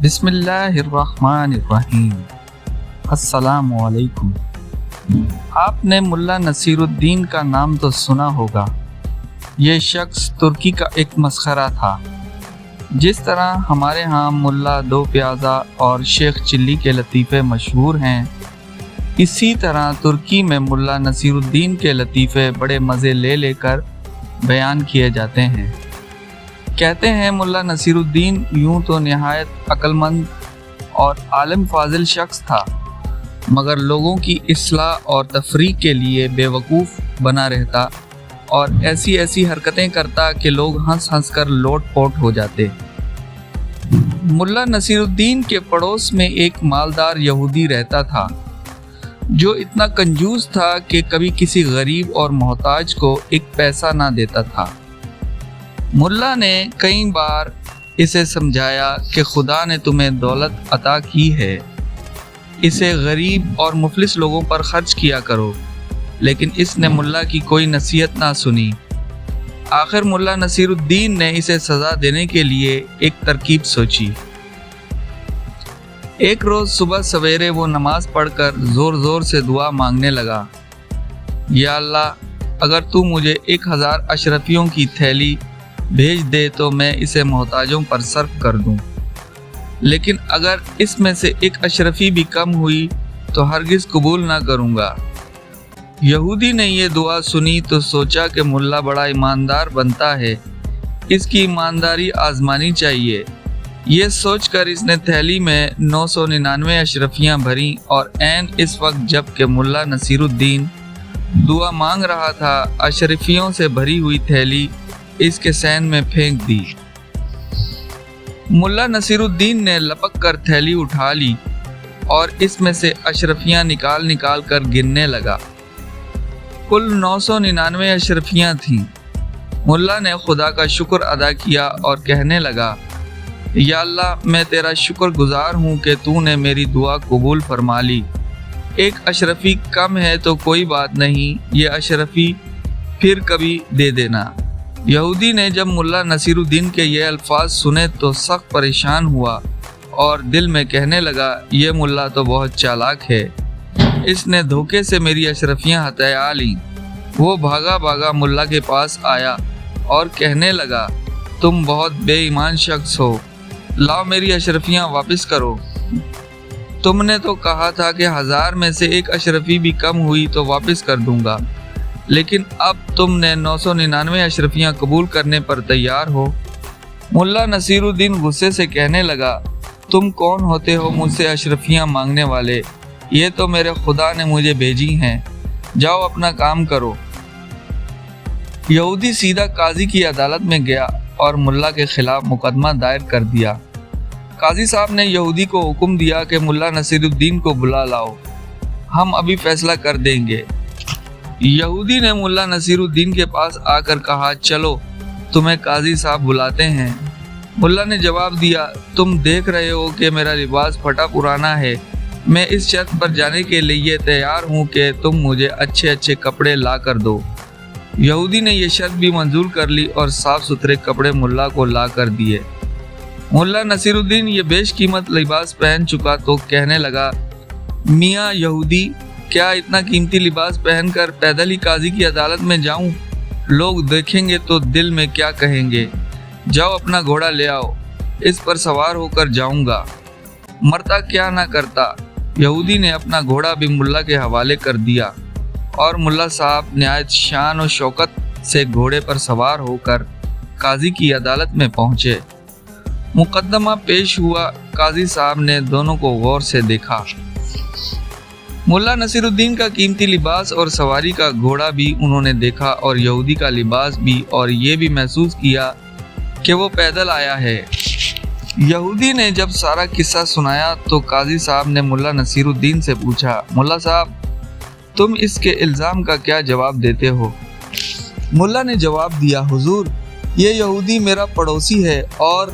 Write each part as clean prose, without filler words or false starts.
بسم اللہ الرحمن الرحیم۔ السلام علیکم۔ آپ نے ملا نصیر الدین کا نام تو سنا ہوگا۔ یہ شخص ترکی کا ایک مسخرہ تھا۔ جس طرح ہمارے ہاں ملا دو پیازا اور شیخ چلی کے لطیفے مشہور ہیں، اسی طرح ترکی میں ملا نصیر الدین کے لطیفے بڑے مزے لے لے کر بیان کیے جاتے ہیں۔ کہتے ہیں ملا نصیر الدین یوں تو نہایت عقل مند اور عالم فاضل شخص تھا، مگر لوگوں کی اصلاح اور تفریح کے لیے بے وقوف بنا رہتا اور ایسی حرکتیں کرتا کہ لوگ ہنس ہنس کر لوٹ پوٹ ہو جاتے۔ ملا نصیر الدین کے پڑوس میں ایک مالدار یہودی رہتا تھا، جو اتنا کنجوس تھا کہ کبھی کسی غریب اور محتاج کو ایک پیسہ نہ دیتا تھا۔ ملا نے کئی بار اسے سمجھایا کہ خدا نے تمہیں دولت عطا کی ہے، اسے غریب اور مفلس لوگوں پر خرچ کیا کرو، لیکن اس نے ملا کی کوئی نصیحت نہ سنی۔ آخر ملا نصیر الدین نے اسے سزا دینے کے لیے ایک ترکیب سوچی۔ ایک روز صبح سویرے وہ نماز پڑھ کر زور زور سے دعا مانگنے لگا، یا اللہ، اگر تو مجھے 1000 اشرفیوں کی تھیلی بھیج دے تو میں اسے محتاجوں پر صرف کر دوں، لیکن اگر اس میں سے ایک اشرفی بھی کم ہوئی تو ہرگز قبول نہ کروں گا۔ یہودی نے یہ دعا سنی تو سوچا کہ ملا بڑا ایماندار بنتا ہے، اس کی ایمانداری آزمانی چاہیے۔ یہ سوچ کر اس نے تھیلی میں 999 اشرفیاں بھریں اور عین اس وقت جب کہ ملا نصیر الدین دعا مانگ رہا تھا، اشرفیوں سے بھری ہوئی تھیلی اس کے سین میں پھینک دی۔ ملا نصیر الدین نے لپک کر تھیلی اٹھا لی اور اس میں سے اشرفیاں نکال کر گننے لگا۔ کل 999 اشرفیاں تھیں۔ ملا نے خدا کا شکر ادا کیا اور کہنے لگا، یا اللہ، میں تیرا شکر گزار ہوں کہ تو نے میری دعا قبول فرما لی۔ ایک اشرفی کم ہے تو کوئی بات نہیں، یہ اشرفی پھر کبھی دے دینا۔ یہودی نے جب ملا نصیر الدین کے یہ الفاظ سنے تو سخت پریشان ہوا اور دل میں کہنے لگا، یہ ملا تو بہت چالاک ہے، اس نے دھوکے سے میری اشرفیاں ہتھیا لیں۔ وہ بھاگا ملا کے پاس آیا اور کہنے لگا، تم بہت بے ایمان شخص ہو، لاؤ میری اشرفیاں واپس کرو۔ تم نے تو کہا تھا کہ 1000 میں سے ایک اشرفی بھی کم ہوئی تو واپس کر دوں گا، لیکن اب تم نے 999 اشرفیاں قبول کرنے پر تیار ہو۔ ملا نصیر الدین غصے سے کہنے لگا، تم کون ہوتے ہو مجھ سے اشرفیاں مانگنے والے؟ یہ تو میرے خدا نے مجھے بھیجی ہیں، جاؤ اپنا کام کرو۔ یہودی سیدھا قاضی کی عدالت میں گیا اور ملا کے خلاف مقدمہ دائر کر دیا۔ قاضی صاحب نے یہودی کو حکم دیا کہ ملا نصیر الدین کو بلا لاؤ، ہم ابھی فیصلہ کر دیں گے۔ یہودی نے ملا نصیر الدین کے پاس آ کر کہا، چلو تمہیں قاضی صاحب بلاتے ہیں۔ ملا نے جواب دیا، تم دیکھ رہے ہو کہ میرا لباس پھٹا پرانا ہے، میں اس شرط پر جانے کے لیے تیار ہوں کہ تم مجھے اچھے کپڑے لا کر دو۔ یہودی نے یہ شرط بھی منظور کر لی اور صاف ستھرے کپڑے ملا کو لا کر دیے۔ ملا نصیر الدین یہ بیش قیمت لباس پہن چکا تو کہنے لگا، میاں یہودی، کیا اتنا قیمتی لباس پہن کر پیدل ہی قاضی کی عدالت میں جاؤں؟ لوگ دیکھیں گے تو دل میں کیا کہیں گے؟ جاؤ اپنا گھوڑا لے آؤ، اس پر سوار ہو کر جاؤں گا، مرتا کیا نہ کرتا۔ یہودی نے اپنا گھوڑا بھی ملا کے حوالے کر دیا اور ملا صاحب نہایت شان و شوکت سے گھوڑے پر سوار ہو کر قاضی کی عدالت میں پہنچے۔ مقدمہ پیش ہوا۔ قاضی صاحب نے دونوں کو غور سے دیکھا۔ ملا نصیر الدین کا قیمتی لباس اور سواری کا گھوڑا بھی انہوں نے دیکھا اور یہودی کا لباس بھی، اور یہ بھی محسوس کیا کہ وہ پیدل آیا ہے۔ یہودی نے جب سارا قصہ سنایا تو قاضی صاحب نے ملا نصیر الدین سے پوچھا، ملا صاحب، تم اس کے الزام کا کیا جواب دیتے ہو؟ ملا نے جواب دیا، حضور، یہ یہودی میرا پڑوسی ہے اور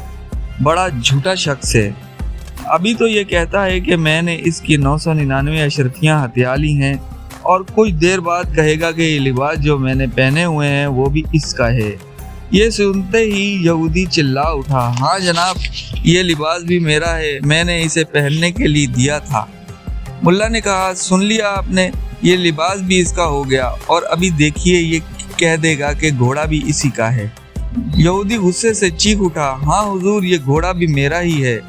بڑا جھوٹا شخص ہے۔ ابھی تو یہ کہتا ہے کہ میں نے اس کی 999 اشرفیاں ہتھیا لی ہیں، اور کچھ دیر بعد کہے گا کہ یہ لباس جو میں نے پہنے ہوئے ہیں وہ بھی اس کا ہے۔ ये सुनते ही यहूदी चिल्ला उठा, हाँ जनाब, ये लिबास भी मेरा है, मैंने इसे पहनने के लिए दिया था। मुल्ला ने कहा, सुन लिया आपने, ये लिबास भी इसका हो गया और अभी देखिए ये कह देगा कि घोड़ा भी इसी का है। यहूदी गुस्से से चीख उठा, हाँ हुजूर, ये घोड़ा भी मेरा ही है।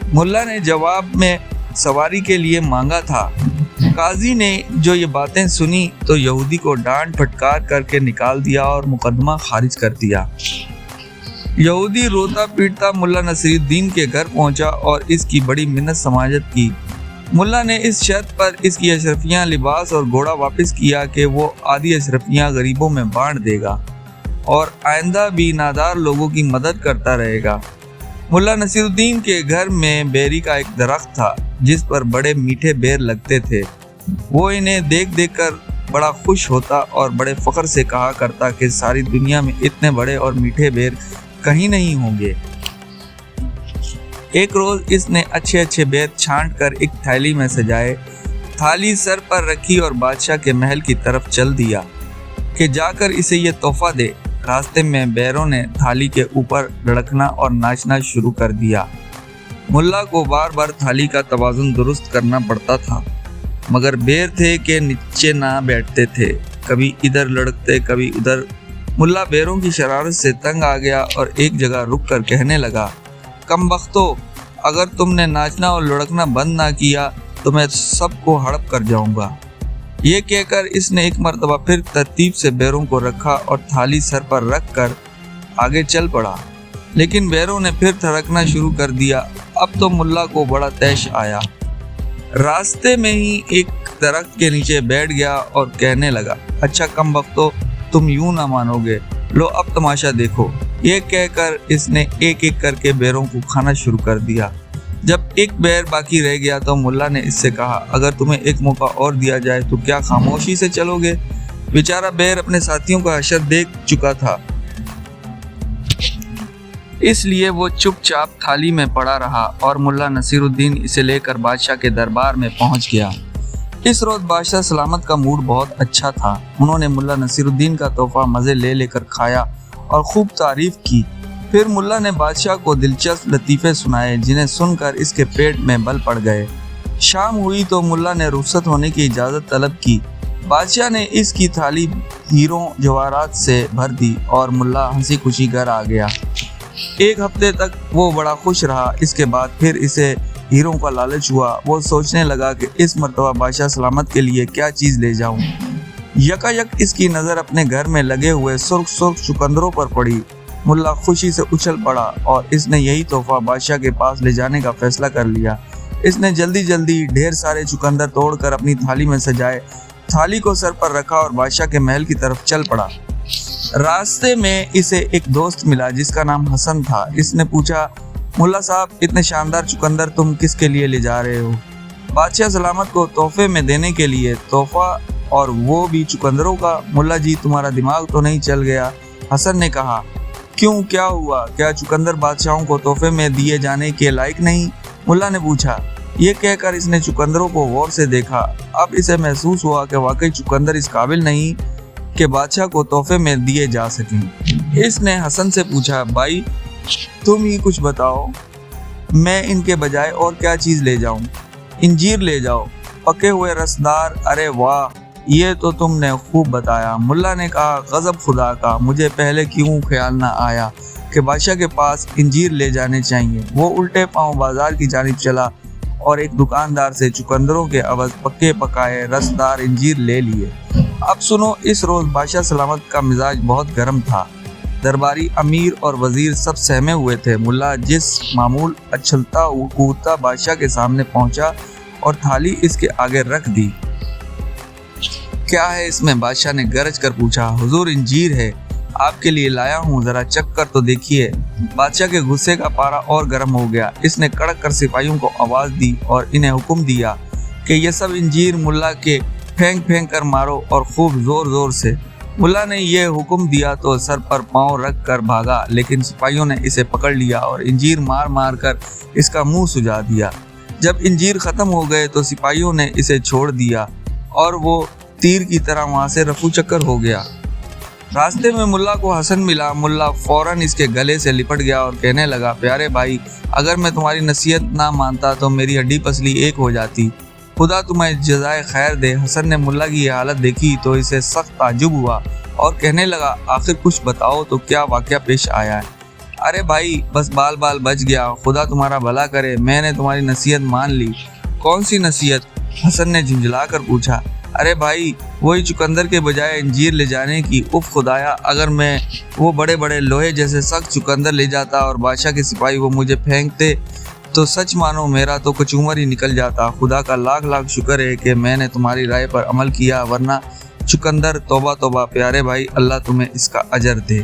मुल्ला ने जवाब में सवारी के लिए मांगा था। काजी ने जो ये बातें सुनी तो यहूदी को डांट फटकार करके निकाल दिया और मुकदमा खारिज कर दिया। यहूदी रोता पीटता मुल्ला नसीरुद्दीन के घर पहुंचा और इसकी बड़ी मिन्नत समाजत की। मुल्ला ने इस शर्त पर इसकी अशरफियाँ, लिबास और घोड़ा वापस किया कि वो आधी अशरफियाँ गरीबों में बांट देगा और आइंदा भी नादार लोगों की मदद करता रहेगा। मुल्ला नसीरुद्दीन के घर में बेरी का एक दरख्त था जिस पर बड़े मीठे बेर लगते थे। वो इन्हें देख देख कर बड़ा खुश होता और बड़े फख्र से कहा करता कि सारी दुनिया में इतने बड़े और मीठे बेर कहीं नहीं होंगे। एक रोज इसने अच्छे अच्छे बेर छांट कर एक थैली में सजाए, थाली सर पर रखी और बादशाह के महल की तरफ चल दिया कि जाकर इसे ये तोहफा दे। रास्ते में बेरों ने थाली के ऊपर लड़कना और नाचना शुरू कर दिया। मुल्ला को बार बार थाली का तवाज़ुन दुरुस्त करना पड़ता था, मगर बेर थे कि नीचे ना बैठते थे, कभी इधर लड़कते कभी उधर। मुल्ला बेरों की शरारत से तंग आ गया और एक जगह रुक कर कहने लगा, कमबख्तो, अगर तुमने नाचना और लुढ़कना बंद ना किया तो मैं सबको हड़प कर जाऊंगा। ये कहकर इसने एक मर्तबा फिर तरतीब से बेरों को रखा और थाली सर पर रख कर आगे चल पड़ा, लेकिन बेरों ने फिर थरकना शुरू कर दिया। अब तो मुल्ला को बड़ा तैश आया। रास्ते में ही एक दरख्त के नीचे बैठ गया और कहने लगा, अच्छा कमबख्तो, तुम यूं ना मानोगे, लो अब तमाशा देखो। ये कहकर इसने एक एक करके बेरों को खाना शुरू कर दिया। जब एक बेर बाकी रह गया तो मुल्ला ने इससे कहा, अगर तुम्हें एक मौका और दिया जाए तो क्या खामोशी से चलोगे? बेचारा बेर अपने साथियों का हशर देख चुका था, इसलिए वो चुपचाप थाली में पड़ा रहा और मुल्ला नसीरुद्दीन इसे लेकर बादशाह के दरबार में पहुंच गया। इस रोज बादशाह सलामत का मूड बहुत अच्छा था। उन्होंने मुल्ला नसीरुद्दीन का तोहफा मज़े ले लेकर खाया और खूब तारीफ की। फिर मुल्ला ने बादशाह को दिलचस्प लतीफ़े सुनाए जिन्हें सुनकर इसके पेट में बल पड़ गए। शाम हुई तो मुल्ला ने रुखसत होने की इजाज़त तलब की। बादशाह ने इसकी थाली हीरों जवाहरात से भर दी और मुल्ला हंसी खुशी घर आ गया। एक हफ्ते तक वो बड़ा खुश रहा। इसके बाद फिर इसे हीरों का लालच हुआ। वो सोचने लगा कि इस मर्तबा बादशाह सलामत के लिए क्या चीज़ ले जाऊं। यकायक इसकी नज़र अपने घर में लगे हुए सुर्ख सुर्ख चुकंदरों पर पड़ी। मुल्ला खुशी से उछल पड़ा और इसने यही तोहफा बादशाह के पास ले जाने का फैसला कर लिया। इसने जल्दी जल्दी ढेर सारे चुकंदर तोड़कर अपनी थाली में सजाए, थाली को सर पर रखा और बादशाह के महल की तरफ चल पड़ा। रास्ते में इसे एक दोस्त मिला जिसका नाम हसन था। इसने पूछा, मुल्ला साहब, इतने शानदार चुकंदर तुम किसके लिए ले जा रहे हो? बादशाह सलामत को तोहफे में देने के लिए। तोहफा और वो भी चुकंदरों का? मुल्ला जी, तुम्हारा दिमाग तो नहीं चल गया? हसन ने कहा, क्यों, क्या हुआ? क्या चुकंदर बादशाहों को तोहफे में दिए जाने के लायक नहीं? मुल्ला ने पूछा। ये कहकर इसने चुकंदरों को गौर से देखा। अब इसे महसूस हुआ कि वाकई चुकंदर इस काबिल नहीं कि बादशाह को तोहफे में दिए जा सकें। इसने हसन से पूछा, भाई तुम ही कुछ बताओ, मैं इनके बजाय और क्या चीज़ ले जाऊं? इंजीर ले जाओ, पके हुए रसदार। अरे वाह, ये तो तुमने खूब बताया। मुल्ला ने कहा, गजब खुदा का, मुझे पहले क्यों ख्याल ना आया कि बादशाह के पास इंजीर ले जाने चाहिए। वो उल्टे पांव बाजार की जानिब चला और एक दुकानदार से चुकंदरों के अवज़ पक्के पकाए रसदार इंजीर ले लिए। अब सुनो, इस रोज़ बादशाह सलामत का मिजाज बहुत गर्म था। दरबारी अमीर और वजीर सब सहमे हुए थे। मुल्ला जिस मामूल अछलता कूदता बादशाह के सामने पहुंचा और थाली इसके आगे रख दी। क्या है इसमें? बादशाह ने गरज कर पूछा। हुजूर, इंजीर है, आपके लिए लाया हूँ, जरा चख कर तो देखिए। बादशाह के गुस्से का पारा और गर्म हो गया। इसने कड़क कर सिपाहियों को आवाज़ दी और इन्हें हुक्म दिया कि ये सब इंजीर मुल्ला के फेंक फेंक कर मारो और खूब जोर जोर से। मुल्ला ने यह हुक्म दिया तो सर पर पाँव रख कर भागा, लेकिन सिपाहियों ने इसे पकड़ लिया और इंजीर मार मार कर इसका मुंह सुझा दिया। जब इंजीर ख़त्म हो गए तो सिपाहियों ने इसे छोड़ दिया और वो तीर की तरह वहाँ से रफू चक्कर हो गया। راستے میں ملا کو حسن ملا۔ ملا فوراً اس کے گلے سے لپٹ گیا اور کہنے لگا، پیارے بھائی، اگر میں تمہاری نصیحت نہ مانتا تو میری ہڈی پسلی ایک ہو جاتی، خدا تمہیں جزائے خیر دے۔ حسن نے ملا کی یہ حالت دیکھی تو اسے سخت تعجب ہوا اور کہنے لگا، آخر کچھ بتاؤ تو کیا واقعہ پیش آیا ہے؟ ارے بھائی، بس بال بچ گیا، خدا تمہارا بھلا کرے، میں نے تمہاری نصیحت مان لی۔ کون سی نصیحت؟ حسن نے جھنجھلا کر پوچھا۔ ارے بھائی، وہی چقندر کے بجائے انجیر لے جانے کی۔ اف خدایا، اگر میں وہ بڑے بڑے لوہے جیسے سخت چقندر لے جاتا اور بادشاہ کے سپاہی وہ مجھے پھینکتے تو سچ مانو میرا تو کچومر ہی نکل جاتا۔ خدا کا لاکھ لاکھ شکر ہے کہ میں نے تمہاری رائے پر عمل کیا، ورنہ چقندر توبہ توبہ۔ پیارے بھائی، اللہ تمہیں اس کا اجر دے۔